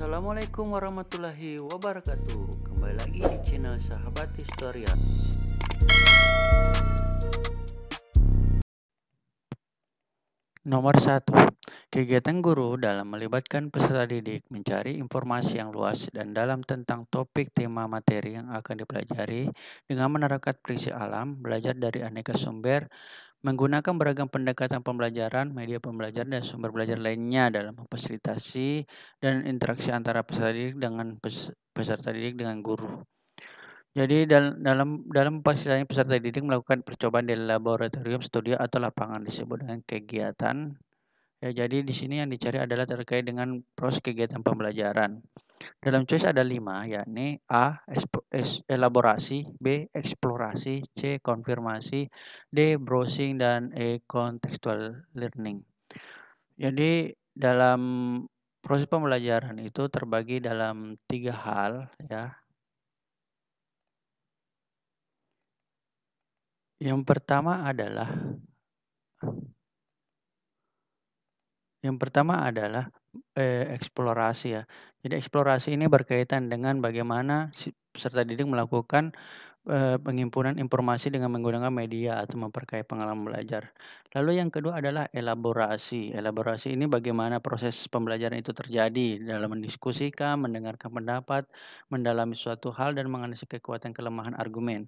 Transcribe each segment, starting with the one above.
Assalamualaikum warahmatullahi wabarakatuh. Kembali lagi di channel Sahabat Historia. Nomor 1. Kegiatan guru dalam melibatkan peserta didik mencari informasi yang luas dan dalam tentang topik tema materi yang akan dipelajari dengan menerapkan prinsip alam, belajar dari aneka sumber, menggunakan beragam pendekatan pembelajaran, media pembelajaran, dan sumber belajar lainnya dalam memfasilitasi dan interaksi antara peserta didik dengan peserta didik dengan guru. Jadi dalam memfasilitasi peserta didik melakukan percobaan di laboratorium, studi atau lapangan disebut dengan kegiatan. Ya, jadi di sini yang dicari adalah terkait dengan proses kegiatan pembelajaran. Dalam choice ada 5, yakni A. Elaborasi, B. Eksplorasi, C. Konfirmasi, D. Browsing, dan E. Contextual learning. Jadi dalam proses pembelajaran itu terbagi dalam 3 hal, ya. Yang pertama adalah eksplorasi, ya. Jadi eksplorasi ini berkaitan dengan bagaimana si peserta didik melakukan penghimpunan informasi dengan menggunakan media atau memperkaya pengalaman belajar. Lalu yang kedua adalah elaborasi. Elaborasi ini bagaimana proses pembelajaran itu terjadi dalam mendiskusikan, mendengarkan pendapat, mendalami suatu hal dan menganalisis kekuatan kelemahan argumen.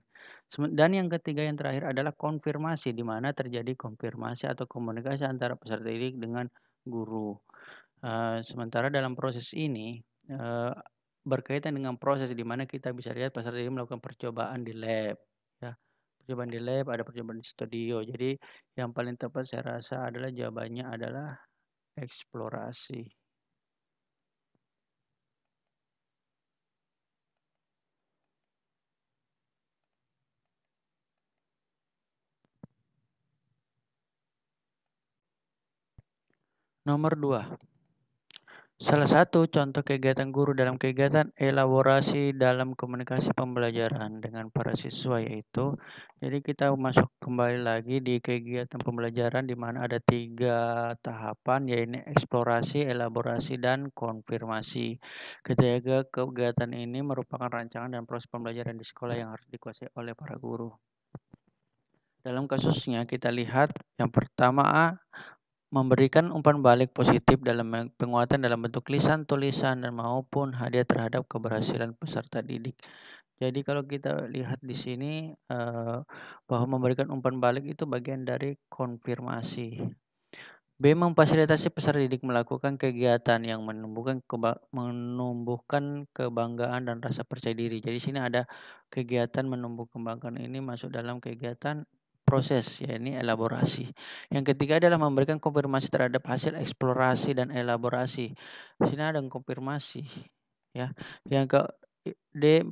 Dan yang ketiga yang terakhir adalah konfirmasi, di mana terjadi konfirmasi atau komunikasi antara peserta didik dengan guru. Sementara dalam proses ini berkaitan dengan proses di mana kita bisa lihat peserta didik melakukan percobaan di lab, ya. Percobaan di lab, ada percobaan di studio. Jadi yang paling tepat saya rasa adalah jawabannya adalah eksplorasi. Nomor 2. Salah satu contoh kegiatan guru dalam kegiatan elaborasi dalam komunikasi pembelajaran dengan para siswa yaitu, jadi kita masuk kembali lagi di kegiatan pembelajaran di mana ada 3 tahapan, yaitu eksplorasi, elaborasi, dan konfirmasi. Ketiga kegiatan ini merupakan rancangan dan proses pembelajaran di sekolah yang harus dikuasai oleh para guru. Dalam kasusnya kita lihat yang pertama A, memberikan umpan balik positif dalam penguatan dalam bentuk lisan, tulisan, dan maupun hadiah terhadap keberhasilan peserta didik. Jadi kalau kita lihat di sini bahwa memberikan umpan balik itu bagian dari konfirmasi. B, memfasilitasi peserta didik melakukan kegiatan yang menumbuhkan kebanggaan dan rasa percaya diri. Jadi sini ada kegiatan menumbuh kembangkan ini masuk dalam kegiatan proses, yakni elaborasi. Yang ketiga adalah memberikan konfirmasi terhadap hasil eksplorasi dan elaborasi. Di sini ada konfirmasi, ya. Yang ke D,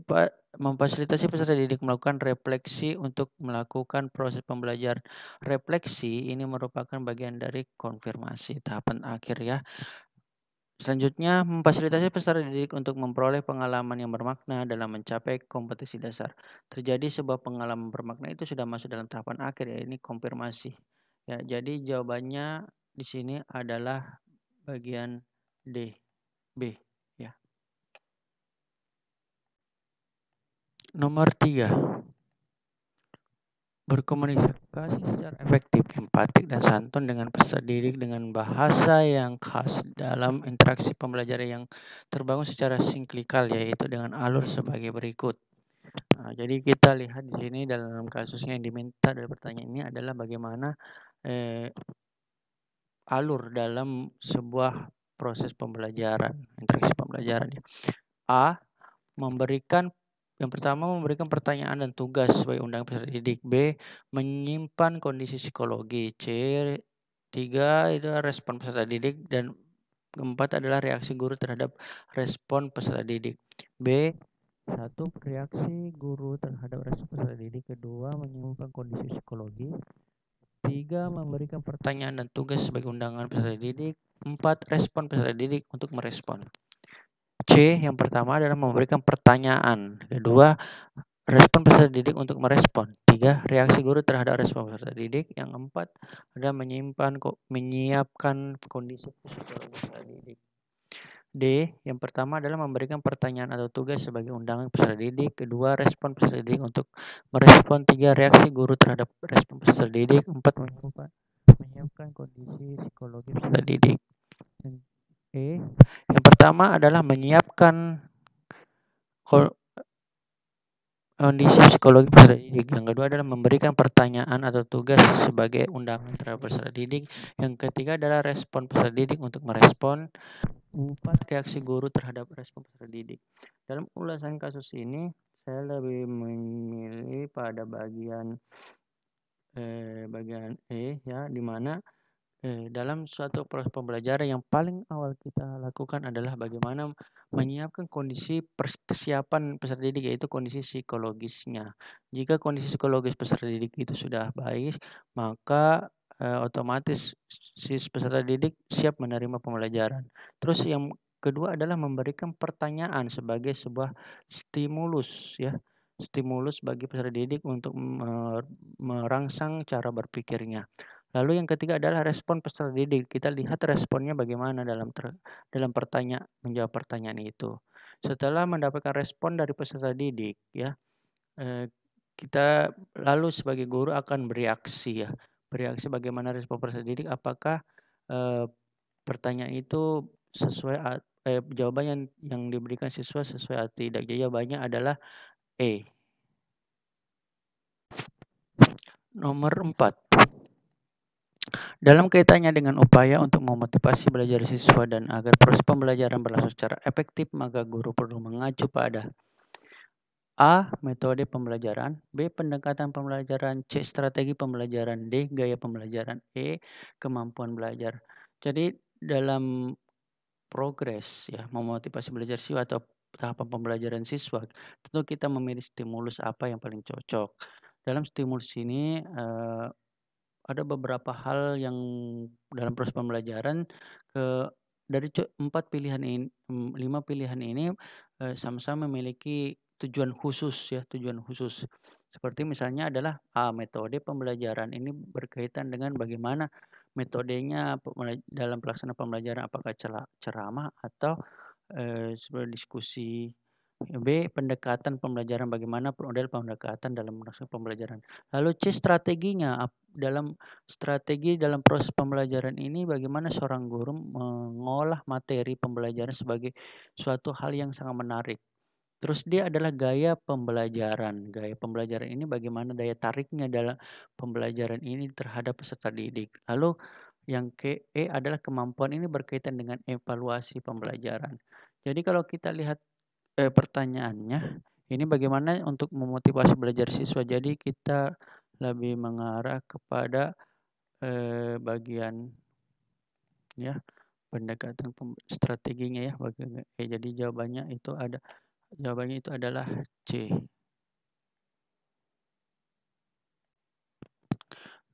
memfasilitasi peserta didik melakukan refleksi untuk melakukan proses pembelajaran. Refleksi ini merupakan bagian dari konfirmasi tahapan akhir, ya. Selanjutnya, memfasilitasi peserta didik untuk memperoleh pengalaman yang bermakna dalam mencapai kompetensi dasar. Terjadi sebuah pengalaman bermakna itu sudah masuk dalam tahapan akhir, ya, ini konfirmasi. Ya, jadi jawabannya di sini adalah bagian D, B, ya. Nomor 3. Berkomunikasi secara efektif, empatik, dan santun dengan peserta didik dengan bahasa yang khas dalam interaksi pembelajaran yang terbangun secara sinklikal, yaitu dengan alur sebagai berikut. Nah, jadi kita lihat di sini dalam kasusnya yang diminta dari pertanyaan ini adalah bagaimana alur dalam sebuah proses pembelajaran, interaksi pembelajaran. A, yang pertama memberikan pertanyaan dan tugas sebagai undangan peserta didik. B, menyimpan kondisi psikologi. C, 3 itu respon peserta didik, dan keempat adalah reaksi guru terhadap respon peserta didik. B, 1, reaksi guru terhadap respon peserta didik. Kedua, menyimpan kondisi psikologi. 3, memberikan pertanyaan dan tugas sebagai undangan peserta didik. 4, respon peserta didik untuk merespon. C, yang pertama adalah memberikan pertanyaan. Kedua, respon peserta didik untuk merespon. 3, reaksi guru terhadap respon peserta didik. Yang 4 adalah menyiapkan kondisi psikologi peserta didik. D. Yang pertama adalah memberikan pertanyaan atau tugas sebagai undangan peserta didik. Kedua, respon peserta didik untuk merespon. Tiga, reaksi guru terhadap respon peserta didik. Empat, menyiapkan kondisi psikologi peserta didik. E. Yang pertama adalah menyiapkan kondisi psikologi peserta didik. Yang kedua adalah memberikan pertanyaan atau tugas sebagai undangan terhadap peserta didik. Yang ketiga adalah respon peserta didik untuk merespon. Empat, reaksi guru terhadap respon peserta didik. Dalam ulasan kasus ini, saya lebih memilih pada bagian E ya, di mana dalam suatu proses pembelajaran yang paling awal kita lakukan adalah bagaimana menyiapkan kondisi kesiapan peserta didik, yaitu kondisi psikologisnya. Jika kondisi psikologis peserta didik itu sudah baik, maka otomatis si peserta didik siap menerima pembelajaran. Terus yang kedua adalah memberikan pertanyaan sebagai sebuah stimulus ya. Stimulus bagi peserta didik untuk merangsang cara berpikirnya. Lalu yang ketiga adalah respon peserta didik. Kita lihat responnya bagaimana dalam menjawab pertanyaan itu. Setelah mendapatkan respon dari peserta didik, ya, kita lalu sebagai guru akan bereaksi ya. Bereaksi bagaimana respon peserta didik, apakah pertanyaan itu sesuai jawaban yang diberikan siswa sesuai atau tidak. Jadi jawabannya adalah E. Nomor 4. Dalam kaitannya dengan upaya untuk memotivasi belajar siswa dan agar proses pembelajaran berlangsung secara efektif, maka guru perlu mengacu pada A. Metode pembelajaran, B. Pendekatan pembelajaran, C. Strategi pembelajaran, D. Gaya pembelajaran, E. Kemampuan belajar. Jadi dalam progres ya memotivasi belajar siswa atau tahapan pembelajaran siswa, tentu kita memilih stimulus apa yang paling cocok. Dalam stimulus ini ada beberapa hal yang dalam proses pembelajaran dari 5 pilihan ini sama-sama memiliki tujuan khusus ya, tujuan khusus. Seperti misalnya adalah A, metode pembelajaran. Ini berkaitan dengan bagaimana metodenya dalam pelaksanaan pembelajaran, apakah ceramah atau sebuah diskusi. B. Pendekatan pembelajaran, bagaimana model pendekatan dalam melaksanakan pembelajaran. Lalu C. Strateginya. Dalam strategi dalam proses pembelajaran ini bagaimana seorang guru mengolah materi pembelajaran sebagai suatu hal yang sangat menarik. Terus D adalah gaya pembelajaran. Gaya pembelajaran ini bagaimana daya tariknya dalam pembelajaran ini terhadap peserta didik. Lalu yang E adalah kemampuan, ini berkaitan dengan evaluasi pembelajaran. Jadi kalau kita lihat pertanyaannya, ini bagaimana untuk memotivasi belajar siswa. Jadi kita lebih mengarah kepada bagian ya pendekatan strateginya ya. Jadi jawabannya itu adalah C.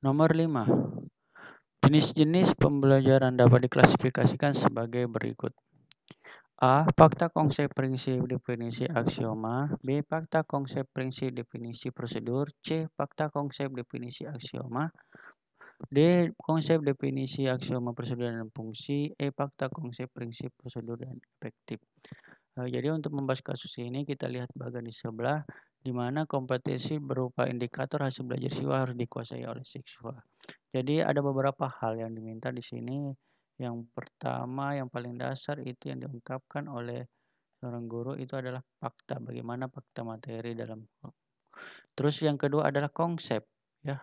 Nomor 5. Jenis-jenis pembelajaran dapat diklasifikasikan sebagai berikut. A. Fakta, konsep, prinsip, definisi, aksioma. B. Fakta, konsep, prinsip, definisi, prosedur. C. Fakta, konsep, definisi, aksioma. D. Konsep, definisi, aksioma, prosedur, dan fungsi. E. Fakta, konsep, prinsip, prosedur, dan efektif. Jadi untuk membahas kasus ini kita lihat bagian di sebelah, di mana kompetensi berupa indikator hasil belajar siswa harus dikuasai oleh siswa. Jadi ada beberapa hal yang diminta di sini. Yang pertama, yang paling dasar itu yang diungkapkan oleh seorang guru itu adalah fakta, bagaimana fakta materi dalam. Terus yang kedua adalah konsep ya.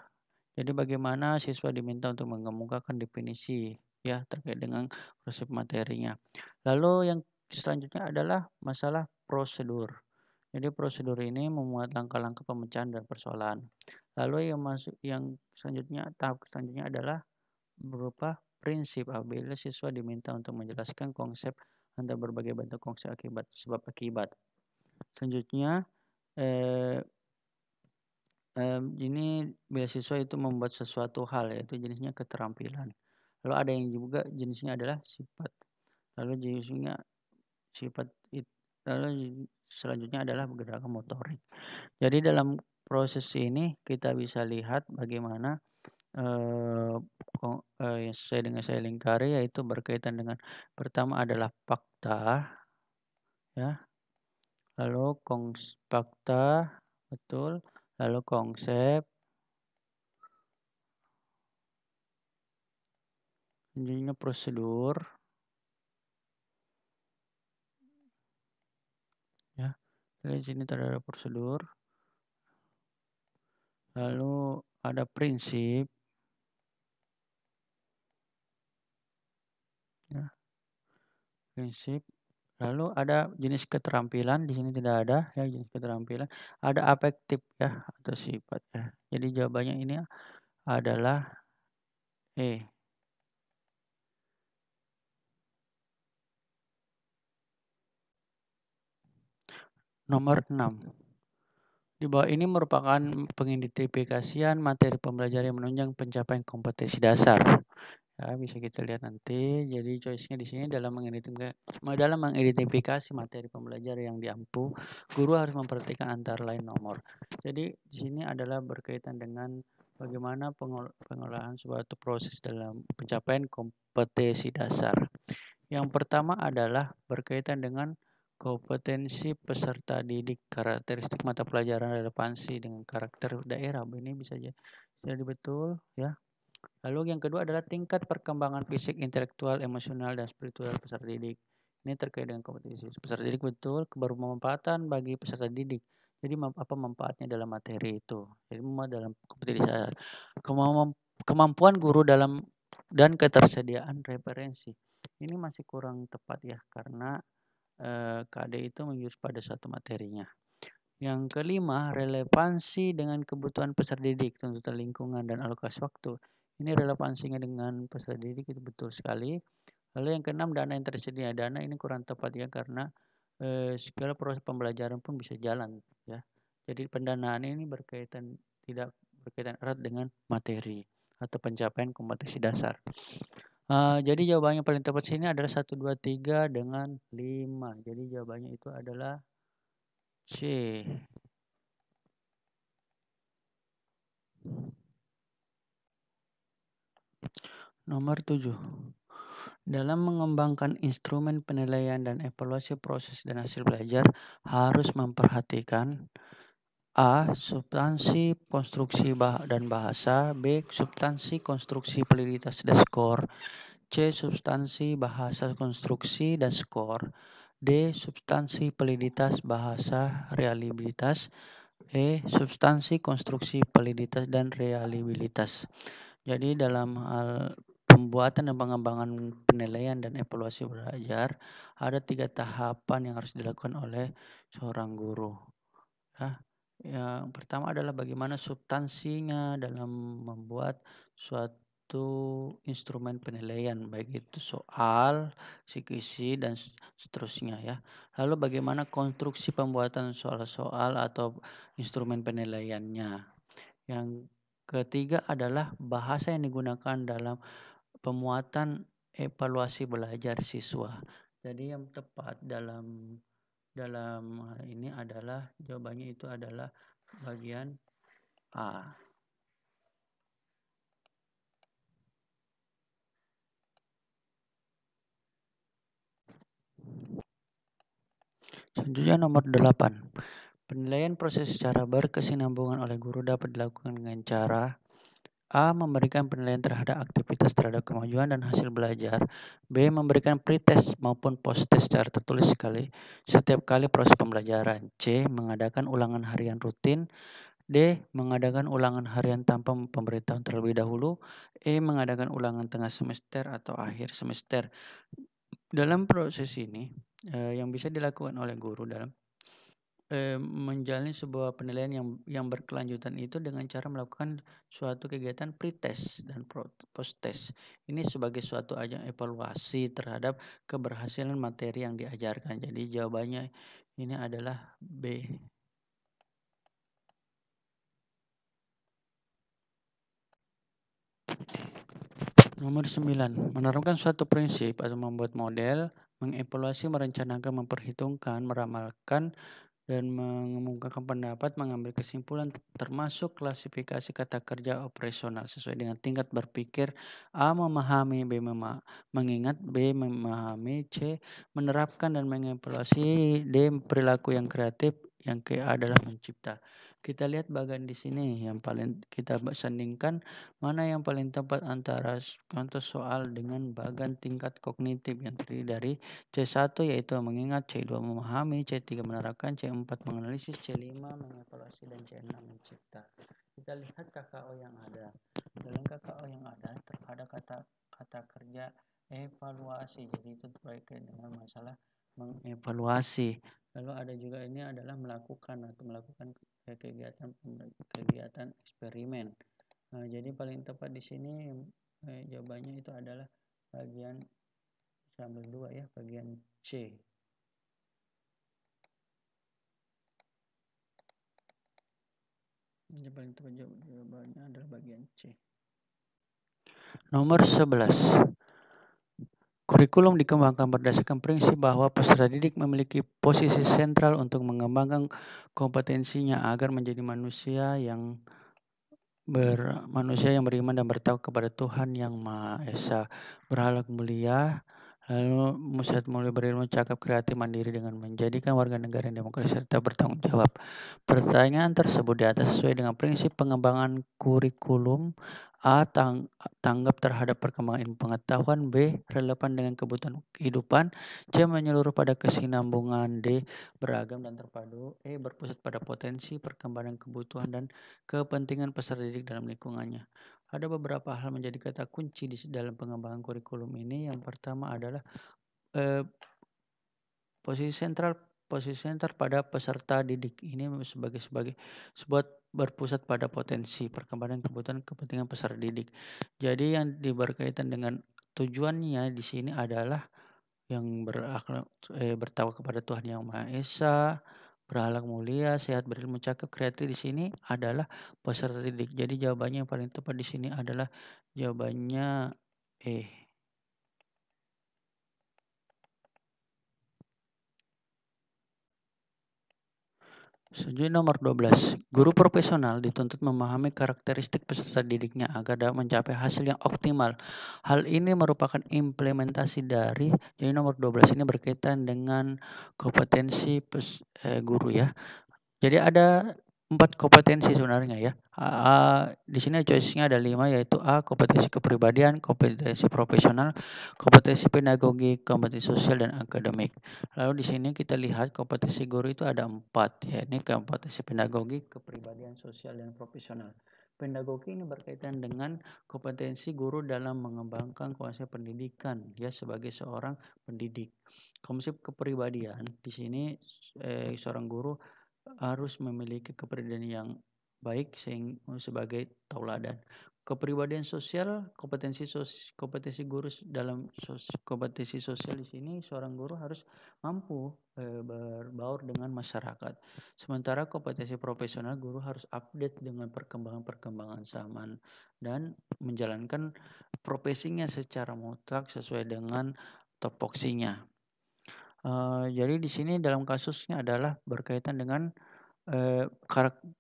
Jadi bagaimana siswa diminta untuk mengemukakan definisi ya terkait dengan konsep materinya. Lalu yang selanjutnya adalah masalah prosedur. Jadi prosedur ini memuat langkah-langkah pemecahan dan persoalan. Lalu yang selanjutnya, tahap selanjutnya adalah berupa prinsip, apabila siswa diminta untuk menjelaskan konsep antara berbagai bentuk konsep akibat sebab akibat. Selanjutnya ini bila siswa itu membuat sesuatu hal, yaitu jenisnya keterampilan. Lalu ada yang juga jenisnya adalah sifat. Lalu jenisnya sifat lalu selanjutnya adalah gerakan motorik. Jadi dalam proses ini kita bisa lihat bagaimana yang sesuai dengan saya lingkari, yaitu berkaitan dengan pertama adalah fakta, ya, lalu fakta, betul, lalu konsep, selanjutnya prosedur, ya. Jadi di sini terdapat prosedur, lalu ada prinsip, ya, prinsip. Lalu ada jenis keterampilan, di sini tidak ada ya jenis keterampilan. Ada afektif ya atau sifat ya. Jadi jawabannya ini adalah E. Nomor 6. Di bawah ini merupakan pengidentifikasian materi pembelajaran yang menunjang pencapaian kompetensi dasar. Ya, bisa kita lihat nanti. Jadi choice-nya di sini dalam mengidentifikasi materi pembelajaran yang diampu, guru harus memperhatikan antara lain nomor. Jadi di sini adalah berkaitan dengan bagaimana pengolahan suatu proses dalam pencapaian kompetensi dasar. Yang pertama adalah berkaitan dengan kompetensi peserta didik, karakteristik mata pelajaran relevansi dengan karakter daerah. Ini bisa jadi betul ya. Lalu yang kedua adalah tingkat perkembangan fisik, intelektual, emosional, dan spiritual peserta didik. Ini terkait dengan kompetensi peserta didik, betul, kebermanfaatan bagi peserta didik. Jadi apa manfaatnya dalam materi itu. Jadi dalam kompetensi kemampuan guru dalam dan ketersediaan referensi. Ini masih kurang tepat ya karena KD itu menjurus pada satu materinya. Yang kelima, relevansi dengan kebutuhan peserta didik, tuntutan lingkungan, dan alokasi waktu. Ini relevansinya dengan peserta didik itu betul sekali. Lalu yang keenam, dana yang tersedia. Dana ini kurang tepat ya karena segala proses pembelajaran pun bisa jalan ya. Jadi pendanaan ini tidak berkaitan erat dengan materi atau pencapaian kompetensi dasar. Jadi jawabannya paling tepat sini adalah 1, 2, 3 dengan 5. Jadi jawabannya itu adalah C. Nomor 7. Dalam mengembangkan instrumen penilaian dan evaluasi proses dan hasil belajar harus memperhatikan A. Substansi, konstruksi dan bahasa. B. Substansi, konstruksi, validitas, dan skor. C. Substansi, bahasa, konstruksi, dan skor. D. Substansi, validitas, bahasa, reliabilitas. E. Substansi, konstruksi, validitas, dan reliabilitas. Jadi dalam hal pembuatan dan pengembangan penilaian dan evaluasi belajar ada 3 tahapan yang harus dilakukan oleh seorang guru. Ya. Yang pertama adalah bagaimana substansinya dalam membuat suatu instrumen penilaian, baik itu soal, sikisi, dan seterusnya ya. Lalu bagaimana konstruksi pembuatan soal-soal atau instrumen penilaiannya. Yang ketiga adalah bahasa yang digunakan dalam pemuatan evaluasi belajar siswa. Jadi yang tepat dalam hal ini adalah jawabannya itu adalah bagian A. Selanjutnya nomor 8. Penilaian proses secara berkesinambungan oleh guru dapat dilakukan dengan cara A. Memberikan penilaian terhadap aktivitas terhadap kemajuan dan hasil belajar. B. Memberikan pretest maupun post-test secara tertulis setiap kali proses pembelajaran. C. Mengadakan ulangan harian rutin. D. Mengadakan ulangan harian tanpa pemberitahuan terlebih dahulu. E. Mengadakan ulangan tengah semester atau akhir semester. Dalam proses ini, yang bisa dilakukan oleh guru dalam menjalani sebuah penilaian yang berkelanjutan itu dengan cara melakukan suatu kegiatan pretest dan post-test. Ini sebagai suatu ajang evaluasi terhadap keberhasilan materi yang diajarkan. Jadi jawabannya ini adalah B. Nomor 9. Menerapkan suatu prinsip atau membuat model, mengevaluasi, merencanakan, memperhitungkan, meramalkan, dan mengemukakan pendapat, mengambil kesimpulan, termasuk klasifikasi kata kerja operasional sesuai dengan tingkat berpikir. A. Memahami, B. Mengingat, B. Memahami, C. Menerapkan dan mengevaluasi, D. Perilaku yang kreatif, yang ke adalah mencipta. Kita lihat bagian di sini yang paling kita sandingkan mana yang paling tepat antara contoh soal dengan bagian tingkat kognitif yang terdiri dari C1 yaitu mengingat, C2 memahami, C3 menerapkan, C4 menganalisis, C5 mengevaluasi, dan C6 mencipta. Kita lihat KKO yang ada. Dalam KKO yang ada kata kerja evaluasi. Jadi itu berkaitan dengan masalah mengevaluasi. Lalu ada juga ini adalah melakukan kegiatan eksperimen. Nah, jadi paling tepat di sini jawabannya itu adalah bagian sambil 2 ya, bagian C. Yang paling tepat jawabannya adalah bagian C. Nomor 11. Kurikulum dikembangkan berdasarkan prinsip bahwa peserta didik memiliki posisi sentral untuk mengembangkan kompetensinya agar menjadi manusia yang beriman dan bertakwa kepada Tuhan Yang Maha Esa, berakhlak mulia, lalu mulai berilmu, cakap, kreatif, mandiri dengan menjadikan warga negara yang demokratis serta bertanggung jawab. Pertanyaan tersebut di atas sesuai dengan prinsip pengembangan kurikulum. A. Tanggap terhadap perkembangan ilmu pengetahuan. B. Relevan dengan kebutuhan kehidupan. C. Menyeluruh pada kesinambungan. D. Beragam dan terpadu. E. Berpusat pada potensi, perkembangan, kebutuhan, dan kepentingan peserta didik dalam lingkungannya. Ada beberapa hal menjadi kata kunci di dalam pengembangan kurikulum ini. Yang pertama adalah posisi sentral pada peserta didik ini sebagai sebuah berpusat pada potensi, perkembangan, kebutuhan, kepentingan peserta didik. Jadi yang berkaitan dengan tujuannya di sini adalah yang bertakwa kepada Tuhan Yang Maha Esa, berakhlak mulia, sehat, berilmu, cakap, kreatif di sini adalah peserta didik. Jadi jawabannya yang paling tepat di sini adalah jawabannya E. Setuju nomor 12. Guru profesional dituntut memahami karakteristik peserta didiknya agar dapat mencapai hasil yang optimal. Hal ini merupakan implementasi dari, jadi nomor 12 ini berkaitan dengan kompetensi guru ya. Jadi ada 4 kompetensi sebenarnya ya. Di sini choice-nya ada 5 yaitu A. Kompetensi kepribadian, kompetensi profesional, kompetensi pedagogi, kompetensi sosial, dan akademik. Lalu di sini kita lihat kompetensi guru itu ada 4 ya. Ini kompetensi pedagogi, kepribadian, sosial, dan profesional. Pedagogi ini berkaitan dengan kompetensi guru dalam mengembangkan konsep pendidikan ya sebagai seorang pendidik. Konsep kepribadian di sini seorang guru harus memiliki kepribadian yang baik sebagai tauladan. Kepribadian sosial, kompetensi guru dalam kompetensi sosial di sini seorang guru harus mampu berbaur dengan masyarakat. Sementara kompetensi profesional guru harus update dengan perkembangan zaman dan menjalankan profesinya secara mutlak sesuai dengan topoksinya. Jadi di sini dalam kasusnya adalah berkaitan dengan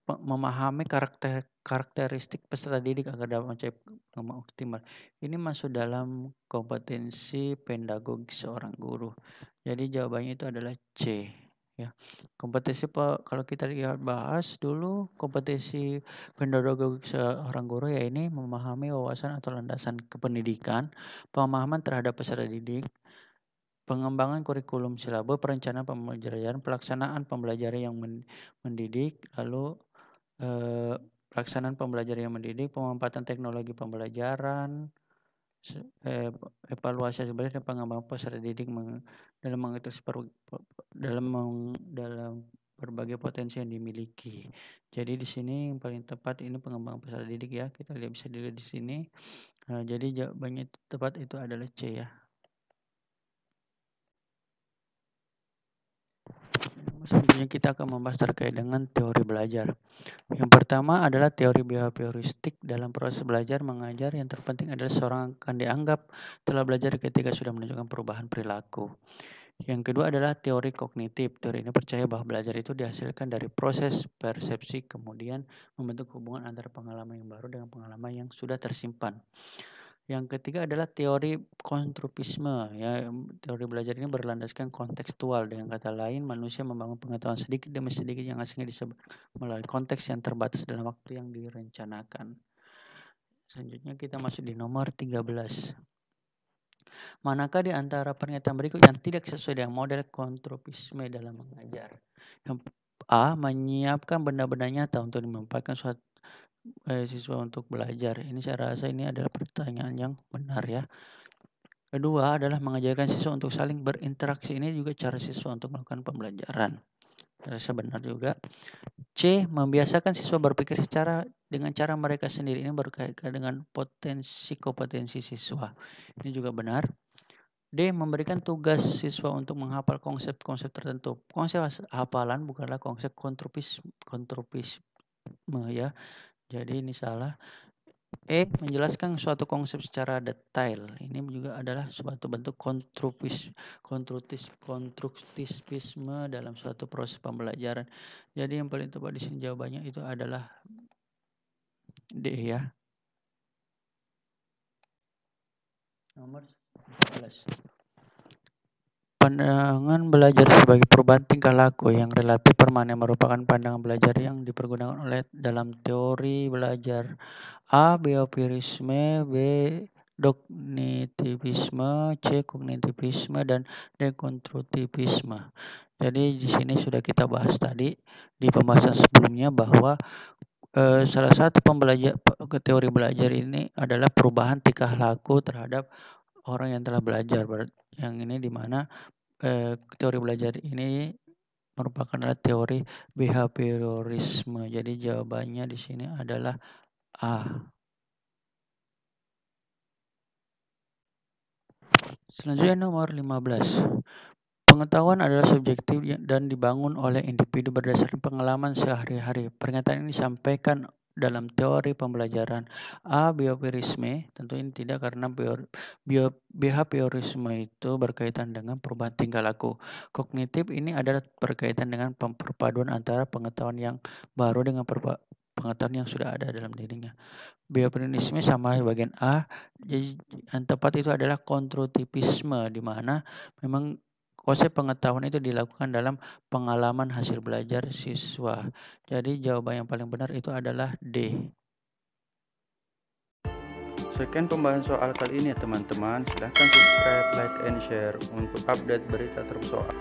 memahami karakteristik peserta didik agar dapat mencapai optimal. Ini masuk dalam kompetensi pedagogi seorang guru. Jadi jawabannya itu adalah C. Ya, kompetensi kalau kita lihat bahas dulu kompetensi pedagogi seorang guru ya ini memahami wawasan atau landasan kependidikan, pemahaman terhadap peserta didik, pengembangan kurikulum silabus, perencanaan pembelajaran, pelaksanaan pembelajaran yang mendidik, lalu pelaksanaan pembelajaran yang mendidik, pemanfaatan teknologi pembelajaran, evaluasi sebenarnya pengembangan peserta didik dalam berbagai potensi yang dimiliki. Jadi di sini yang paling tepat ini pengembangan peserta didik ya. Kita bisa dilihat di sini. Jadi jawabannya tepat itu adalah C ya. Selanjutnya kita akan membahas terkait dengan teori belajar. Yang pertama adalah teori behavioristik. Dalam proses belajar mengajar yang terpenting adalah seorang akan dianggap telah belajar ketika sudah menunjukkan perubahan perilaku. Yang kedua adalah teori kognitif. Teori ini percaya bahwa belajar itu dihasilkan dari proses persepsi, kemudian membentuk hubungan antara pengalaman yang baru dengan pengalaman yang sudah tersimpan. Yang ketiga adalah teori konstruksisme. Ya, teori belajar ini berlandaskan kontekstual. Dengan kata lain, manusia membangun pengetahuan sedikit demi sedikit yang aslinya disebut melalui konteks yang terbatas dalam waktu yang direncanakan. Selanjutnya kita masuk di nomor 13. Manakah di antara pernyataan berikut yang tidak sesuai dengan model konstruksisme dalam mengajar? Yang A. Menyiapkan benda-benda nyata untuk dimanfaatkan siswa untuk belajar. Ini saya rasa ini adalah pertanyaan yang benar ya. Kedua adalah mengajarkan siswa untuk saling berinteraksi. Ini juga cara siswa untuk melakukan pembelajaran. Saya rasa benar juga. C. Membiasakan siswa berpikir dengan cara mereka sendiri. Ini berkaitan dengan kompetensi siswa. Ini juga benar. D. Memberikan tugas siswa untuk menghafal konsep-konsep tertentu. Konsep hafalan bukanlah konsep konstruksisme ya. Jadi ini salah. E. Menjelaskan suatu konsep secara detail. Ini juga adalah suatu bentuk konstruktisme dalam suatu proses pembelajaran. Jadi yang paling tepat di sini jawabannya itu adalah D ya. Nomor 11. Pandangan belajar sebagai perubahan tingkah laku yang relatif permanen merupakan pandangan belajar yang dipergunakan oleh dalam teori belajar. A. Behaviorisme, B. Kognitivisme, C. Kognitivisme, dan D. Konstruktivisme. Jadi di sini sudah kita bahas tadi di pembahasan sebelumnya bahwa salah satu teori belajar ini adalah perubahan tingkah laku terhadap orang yang telah belajar. Yang ini di mana teori belajar ini merupakan adalah teori behaviorisme. Jadi jawabannya di sini adalah A. Selanjutnya nomor 15. Pengetahuan adalah subjektif dan dibangun oleh individu berdasarkan pengalaman sehari-hari. Pernyataan ini disampaikan dalam teori pembelajaran. A. Behaviorisme, tentu ini tidak karena behaviorisme itu berkaitan dengan perubahan tingkah laku. Kognitif ini adalah berkaitan dengan perpaduan antara pengetahuan yang baru dengan pengetahuan yang sudah ada dalam dirinya. Behaviorisme sama bagian A. Jadi yang tepat itu adalah konstruktivisme, di mana memang konsep pengetahuan itu dilakukan dalam pengalaman hasil belajar siswa. Jadi jawaban yang paling benar itu adalah D. Sekian pembahasan soal kali ini ya teman-teman. Silahkan subscribe, like, and share untuk update berita terbaru soal.